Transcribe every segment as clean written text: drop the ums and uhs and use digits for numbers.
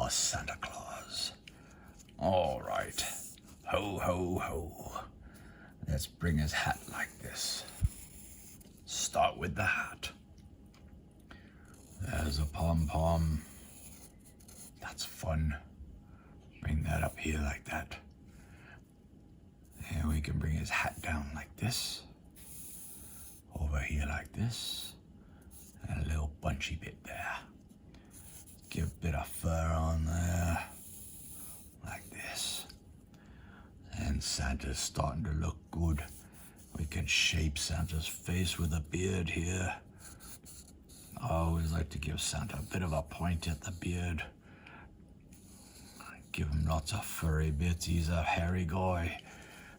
for Santa Claus. All right. Ho, ho, ho. Let's bring his hat like this. Start with the hat. There's a pom-pom. That's fun. Bring that up here like that. And we can bring his hat down like this. Over here like this. And a little bunchy bit there. Give a bit of fur on there. Like this. And Santa's starting to look good. We can shape Santa's face with a beard here. I always like to give Santa a bit of a point at the beard. Give him lots of furry bits. He's a hairy guy.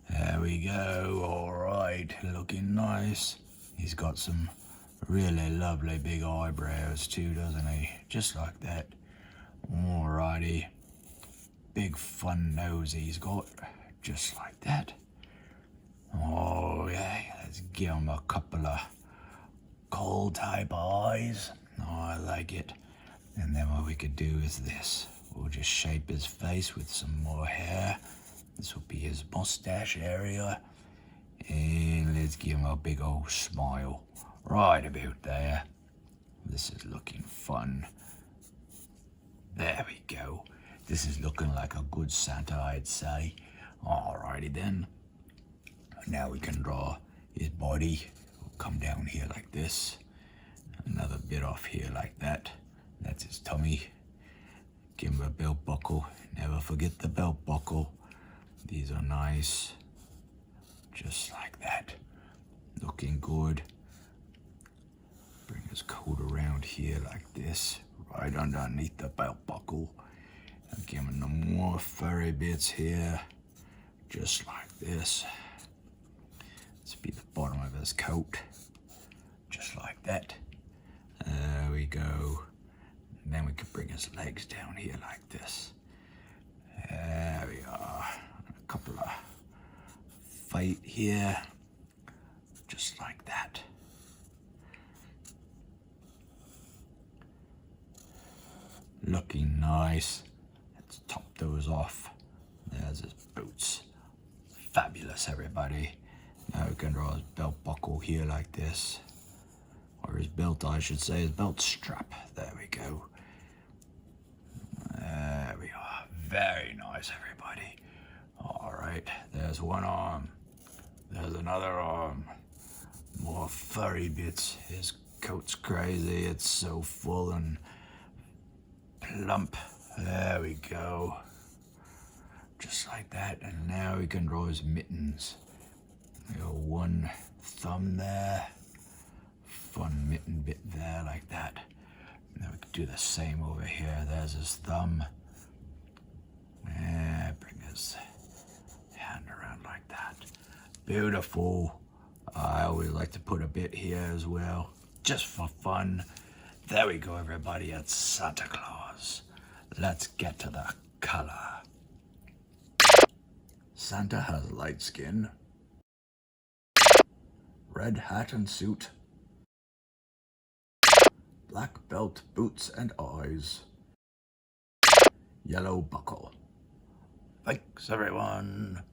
There we go. All right, looking nice. He's got some really lovely big eyebrows too, doesn't he? Just like that. Alrighty. Big fun nose he's got. Just like that. Oh yeah, let's give him a couple of cold type eyes. Oh, I like it. And then what we could do is this. We'll just shape his face with some more hair. This will be his mustache area. And let's give him a big old smile. Right about there. This is looking fun. There we go. This is looking like a good Santa, I'd say. Alrighty then. Now we can draw his body. We'll come down here like this. Another bit off here like that. That's his tummy. Give him a belt buckle. Never forget the belt buckle. These are nice. Just like that. Looking good. Bring his coat around here like this. Right underneath the belt buckle. And give him the more furry bits here. Just like this. This will be the bottom of his coat. Just like that. There we go. And then we can bring his legs down here like this. There we are. A couple of feet here. Just like that. Looking nice. Let's top those off. There's his boots. Fabulous, everybody. Now we can draw his belt buckle here like this. Or his belt, I should say, his belt strap. There we go. There we are. Very nice, everybody. All right, there's one arm. There's another arm. More furry bits. His coat's crazy. It's so full and plump. There we go. Just like that. And now we can draw his mittens. We got one thumb there. Fun mitten bit there like that. Now we can do the same over here. There's his thumb. Yeah, bring his hand around like that. Beautiful. I always like to put a bit here as well, just for fun. There we go, everybody. It's Santa Claus. Let's get to the color. Santa has light skin, red hat and suit, black belt, boots and eyes, yellow buckle. Thanks, everyone.